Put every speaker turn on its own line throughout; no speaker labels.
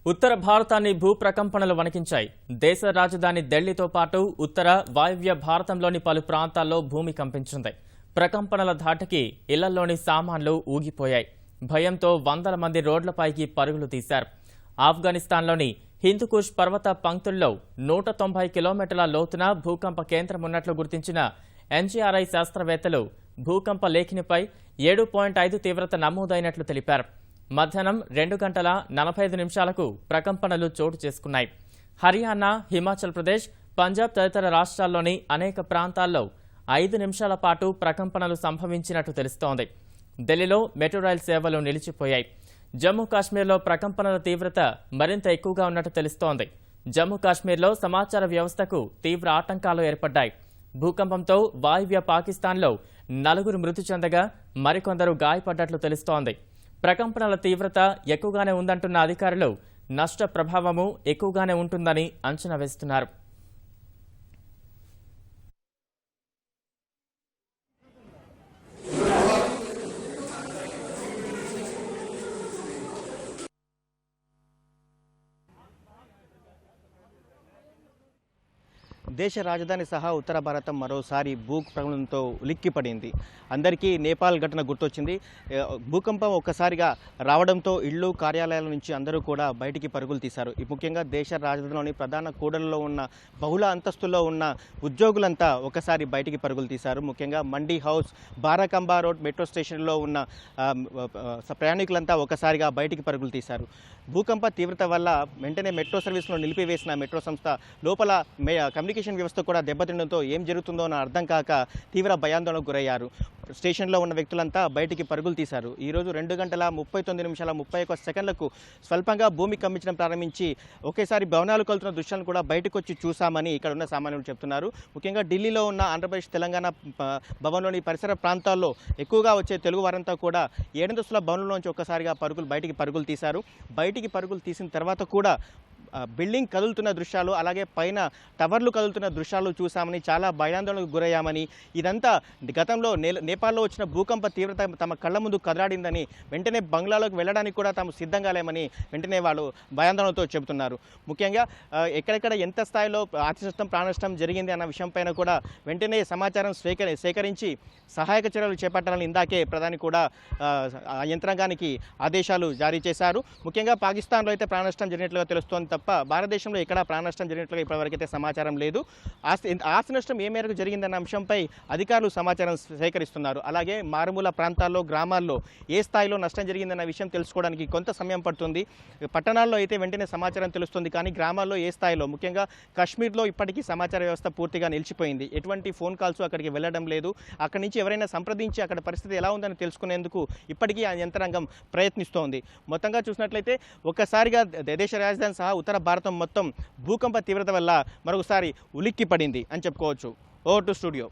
ఉత్తర భారతాన్ని భూప్రకంపనలు వణికించాయి. దేశ రాజధాని ఢిల్లీతో పాటు ఉత్తర వాయువ్య భారతంలోని పలు ప్రాంతాల్లో భూమి కంపించింది. ప్రకంపనల ధాటికి ఇళ్లలోని సామాన్లు ఊగిపోయాయి. భయంతో వందల మంది రోడ్లపైకి పరుగులు తీశారు. ఆఫ్ఘనిస్తాన్లోని హిందూకుష్ పర్వత పంక్తుల్లో 190 కిలోమీటర్ల లోతున భూకంప కేంద్రం ఉన్నట్లు గుర్తించిన ఎన్జీఆర్ఐ శాస్త్రవేత్తలు భూకంప లేఖినిపై 7.5 తీవ్రత నమోదైనట్లు తెలిపారు. మధ్యాహ్నం 2 గంటల 45 నిమిషాలకు ప్రకంపనలు చోటు చేసుకున్నాయి. హర్యానా, హిమాచల్ ప్రదేశ్, పంజాబ్ తదితర రాష్ట్రాల్లోని అనేక ప్రాంతాల్లో 5 నిమిషాల పాటు ప్రకంపనలు సంభవించినట్టు తెలుస్తోంది. ఢిల్లీలో మెట్రో రైలు సేవలు నిలిచిపోయాయి. జమ్మూ కాశ్మీర్లో ప్రకంపనల తీవ్రత మరింత ఎక్కువగా ఉన్నట్టు తెలుస్తోంది. జమ్మూ కాశ్మీర్లో సమాచార వ్యవస్థకు తీవ్ర ఆటంకాలు ఏర్పడ్డాయి. భూకంపంతో వాయువ్య పాకిస్తాన్లో 4 మృతి చెందగా మరికొందరు గాయపడ్డట్లు తెలుస్తోంది. ప్రకంపనల తీవ్రత ఎక్కువగానే ఉందంటున్న అధికారులు నష్ట ప్రభావము ఎక్కువగానే ఉంటుందని అంచనా వేస్తున్నారు.
దేశ రాజధాని సహా ఉత్తర భారతం మరోసారి భూకంపంతో ఉలిక్కిపడింది. అందరికీ నేపాల్ ఘటన గుర్తొచ్చింది. భూకంపం ఒక్కసారిగా రావడంతో ఇళ్ళు, కార్యాలయాల నుంచి అందరూ కూడా బయటికి పరుగులు తీశారు. ముఖ్యంగా దేశ రాజధానిలోని ప్రధాన కూడళ్లలో ఉన్న బహుళ అంతస్తుల్లో ఉన్న ఉద్యోగులంతా ఒకసారి బయటికి పరుగులు తీశారు. ముఖ్యంగా మండీ హౌస్, బారాకంబా రోడ్ మెట్రో స్టేషన్లో ఉన్న ప్రయాణికులంతా ఒకసారిగా బయటికి పరుగులు తీశారు. భూకంప తీవ్రత వల్ల వెంటనే మెట్రో సర్వీస్లో నిలిపివేసిన మెట్రో సంస్థ లోపల కమ్యూనికేషన్ వ్యవస్థ కూడా దెబ్బతినడంతో ఏం జరుగుతుందో అని అర్థం కాక తీవ్ర భయాందోళనకు గురయ్యారు. స్టేషన్లో ఉన్న వ్యక్తులంతా బయటికి పరుగులు తీశారు. ఈరోజు 2 గంటల 39 నిమిషాల 31 సెకండ్లకు స్వల్పంగా భూమి కంపించడం ప్రారంభించి ఒకేసారి భవనాలు కలుతున్న దృశ్యాలను కూడా బయటకు వచ్చి చూశామని ఇక్కడ ఉన్న సామాన్యులు చెప్తున్నారు. ముఖ్యంగా ఢిల్లీలో ఉన్న ఆంధ్రప్రదేశ్, తెలంగాణ భవన్లోని పరిసర ప్రాంతాల్లో ఎక్కువగా వచ్చే తెలుగు వారంతా కూడా 7 అంతస్తుల భవనంలోంచి ఒక్కసారిగా బయటికి పరుగులు తీశారు. బయటికి పరుగులు తీసిన తర్వాత కూడా బిల్డింగ్ కదులుతున్న దృశ్యాలు, అలాగే పైన టవర్లు కదులుతున్న దృశ్యాలు చూసామని, చాలా భయాందోళనకు గురయ్యామని, ఇదంతా గతంలో నేపాల్లో వచ్చిన భూకంప తీవ్రత తమ కళ్ళ ముందు కదలాడిందని, వెంటనే బంగ్లాలోకి వెళ్ళడానికి కూడా తాము సిద్ధంగా లేమని వెంటనే వాళ్ళు భయాందోళనతో చెబుతున్నారు. ముఖ్యంగా ఎక్కడెక్కడ ఎంత స్థాయిలో ఆస్తి నష్టం, ప్రాణ నష్టం జరిగింది అన్న విషయంపైన కూడా వెంటనే సమాచారం సేకరించి సహాయక చర్యలు చేపట్టాలని ఇందాకే ప్రధాని కూడా యంత్రాంగానికి ఆదేశాలు జారీ చేశారు. ముఖ్యంగా పాకిస్తాన్లో అయితే ప్రాణ నష్టం జరిగినట్లుగా తెలుస్తోంది తప్ప భారతదేశంలో ఎక్కడా ప్రాణ నష్టం జరిగినట్లుగా ఇప్పటివరకైతే సమాచారం లేదు. ఆస్తి నష్టం ఏ మేరకు జరిగిందన్న అంశంపై అధికారులు సమాచారం సేకరిస్తున్నారు. అలాగే మారుమూల ప్రాంతాల్లో, గ్రామాల్లో ఏ స్థాయిలో నష్టం జరిగిందన్న విషయం తెలుసుకోవడానికి కొంత సమయం పడుతుంది. పట్టణాల్లో అయితే వెంటనే సమాచారం తెలుస్తుంది, కానీ గ్రామాల్లో ఏ స్థాయిలో, ముఖ్యంగా కాశ్మీర్లో ఇప్పటికీ సమాచార వ్యవస్థ పూర్తిగా నిలిచిపోయింది. ఎటువంటి ఫోన్ కాల్స్ అక్కడికి వెళ్ళడం లేదు. అక్కడి నుంచి ఎవరైనా సంప్రదించి అక్కడ పరిస్థితి ఎలా ఉందని తెలుసుకునేందుకు ఇప్పటికీ ఆ యంత్రాంగం ప్రయత్నిస్తోంది. మొత్తంగా చూసినట్లయితే ఒక్కసారిగా దేశ రాజధాని సహా ఉత్తర భారతం మొత్తం భూకంప తీవ్రత వల్ల మరొకసారి ఉలిక్కి పడింది అని చెప్పుకోవచ్చు. Over to studio.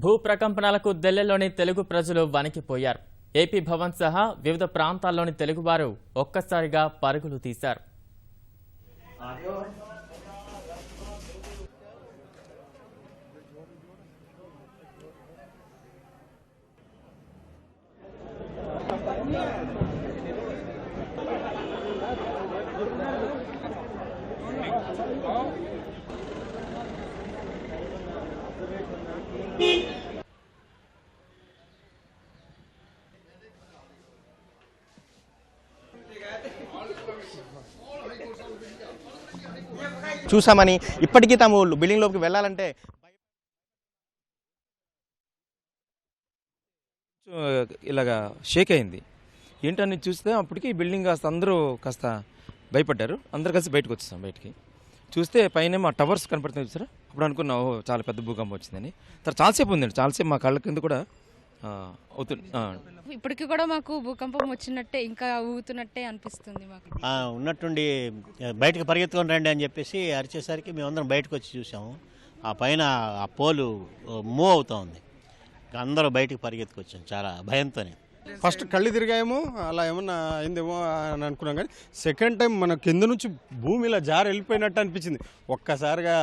భూ ప్రకంపనలకు ఢిల్లీలోని తెలుగు ప్రజలు వణికిపోయారు. ఏపీ భవన్ సహా వివిధ ప్రాంతాల్లోని తెలుగువారు ఒక్కసారిగా పరుగులు తీశారు.
చూసామని, ఇప్పటికీ తాము బిల్డింగ్లోకి వెళ్ళాలంటే
ఇలాగా షేక్ అయింది. ఏంటని చూస్తే అప్పటికి బిల్డింగ్ కాస్త అందరూ కాస్త భయపడ్డారు. అందరు కలిసి బయటకు వచ్చేసాం. బయటికి చూస్తే పైన మా టవర్స్ కనపడుతుంది చూసారా. అప్పుడు అనుకున్నాం చాలా పెద్ద భూకంపం వచ్చిందని. తర్వాత చాలాసేపు ఉందండి, చాలాసేపు మా కళ్ళ కింద కూడా అవుతుంది.
ఇప్పటికి కూడా మాకు భూకంపం వచ్చినట్టే ఇంకా ఊగుతున్నట్టే అనిపిస్తుంది మాకు.
ఉన్నట్టుండి బయటకు పరిగెత్తుకొని రండి అని చెప్పేసి అరిచేసరికి మేమందరం బయటకు వచ్చి చూసాము. ఆ పైన ఆ పోలు మూవ్ అవుతూ ఉంది. అందరూ బయటకు పరిగెత్తుకొచ్చాం చాలా భయంతోనే.
ఫస్ట్ కళ్ళు తిరిగాయేమో అలా ఏమన్నా అయిందేమో అని అనుకున్నాం, కానీ సెకండ్ టైం మన కింద నుంచి భూమి ఇలా జారి వెళ్ళిపోయినట్టు అనిపించింది. ఒక్కసారిగా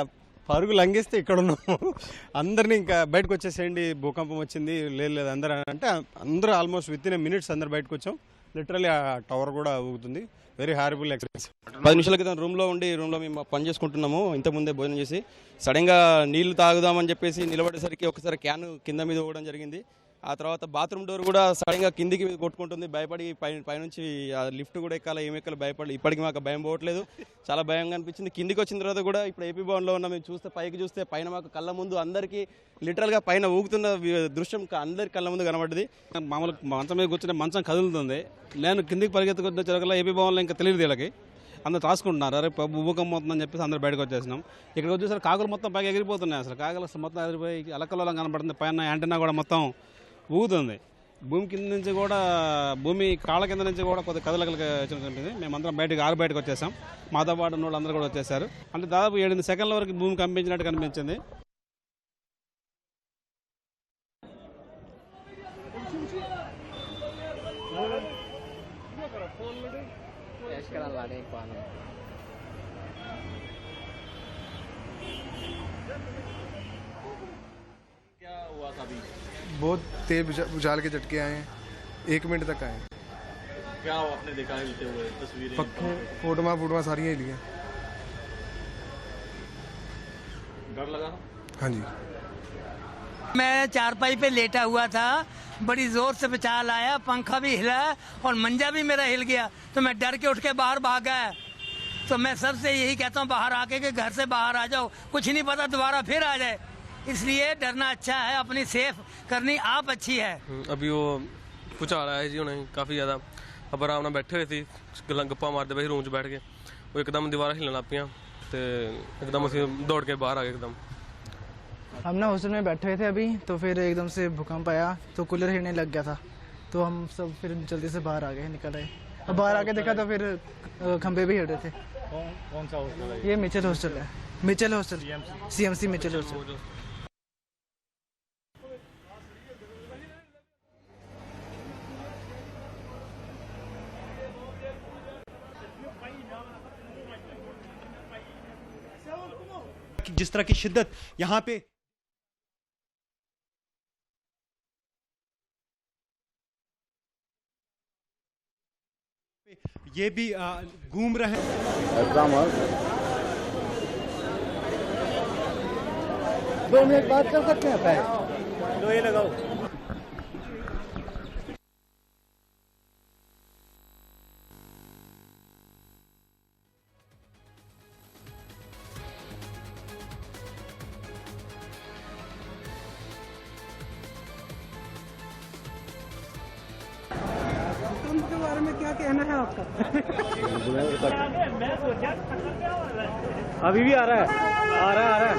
పరుగు లంఘిస్తే ఇక్కడ ఉన్నాము. అందరినీ ఇంకా బయటకు వచ్చేసేయండి, భూకంపం వచ్చింది, లేదు అందరూ అంటే అందరూ ఆల్మోస్ట్ విత్ ఇన్ మినిట్స్ అందరు బయటకు వచ్చాం. లిటరల్లీ ఆ టవర్ కూడా ఊగుతుంది. Very horrible experience.
10 నిమిషాల క్రితం రూమ్లో మేము పని చేసుకుంటున్నాము. ఇంతకుముందే భోజనం చేసి సడన్గా నీళ్లు తాగుదామని చెప్పేసి నిలబడేసరికి ఒకసారి క్యాన్ కింద మీద పోవడం జరిగింది. ఆ తర్వాత బాత్రూమ్ డోర్ కూడా సడన్గా కిందికి కొట్టుకుంటుంది. భయపడి పైనుంచి ఆ లిఫ్ట్ కూడా ఎక్కాలి, ఏమి ఎక్కాలి భయపడి ఇప్పటికి మాకు భయం పోవట్లేదు. చాలా భయంగా అనిపించింది. కిందికి వచ్చిన తర్వాత కూడా ఇప్పుడు ఏపీ భవన్లో ఉన్న మేము చూస్తే పైకి చూస్తే పైన మాకు కళ్ళ ముందు అందరికీ లిటరల్గా పైన ఊగుతున్న దృశ్యం అందరి కళ్ళ ముందు కనబడ్డది.
మామూలు మంచం మీద కూర్చుంటే మంచం కదులుతుంది. నేను కిందికి పరిగెత్తుకుంటే జరగల ఏపీ భవన్లో ఇంకా తెలియదు వీళ్ళకి. అందరూ రాసుకుంటున్నారు, అరే భూకంపం అవుతుందని చెప్పేసి అందరూ బయటకు వచ్చేసినాం. ఇక్కడికి వచ్చేసరికి కాకులు మొత్తం పైకి ఎగిరిపోతున్నాయి. అసలు కాకులు మొత్తం ఎగిరిపోయి అలకల్లోలం కనబడుతుంది. పైన యాంటెన్నా కూడా మొత్తం ఊగుతుంది. భూమి కింద నుంచి కూడా భూమి కాళ్ళ కింద నుంచి కూడా కొద్దిగా కదలకలిగి మేమందరం బయటకు వచ్చేసాం. మాతో పాటు ఉన్న వాళ్ళు అందరూ కూడా వచ్చేసారు. అంటే దాదాపు 7 సెకండ్ల వరకు భూమి కంపించినట్టు కనిపించింది.
बहुत तेज उछाल के झटके आए हैं, 1 मिनट तक आए।
क्या आपने देखा है तस्वीरें?
पक्के फोटोमा सारी ही लिए।
डर लगा?
हाँ जी।
मैं चारपाई पे लेटा हुआ था, बड़ी जोर से भूचाल आया, पंखा भी हिला और मंजा भी मेरा हिल गया, तो मैं डर के उठ के बाहर भाग गया। तो मैं सबसे यही कहता हूँ बाहर आके कि घर से बाहर आ जाओ, कुछ नहीं पता दोबारा फिर आ जाए, इसलिए डरना अच्छा है, अपनी सेफ करनी आप अच्छी है।
अभी वो भूचाल आया जी उन्हें काफ़ी ज़्यादा, अब आराम नाल बैठे हुए थे, गप्पा मारते पे रूम च बैठ के, वो एकदम दीवार हिलन लग पियां तो एकदम असीं दौड़ के बाहर आ गए एकदम।
हम ना हॉस्टल में बैठे हुए थे अभी, तो फिर एकदम से भूकंप आया तो कूलर हिलने लग गया था, तो हम सब फिर जल्दी से बाहर आ गए, निकल आए। अब बाहर आके देखा तो फिर खंबे भी हिल रहे थे।
कौन सा हॉस्टल है?
ये मिचेल हॉस्टल है, Mitchell hostel, CMC Mitchell hostel.
जिस तरह की शिद्दत यहाँ पे ये भी घूम रहे हैं।
2 मिनट बात कर सकते हैं?
तो ये लगाओ।
के बारे में क्या कहना है आपका?
अभी भी आ रहा है, आ रहा है।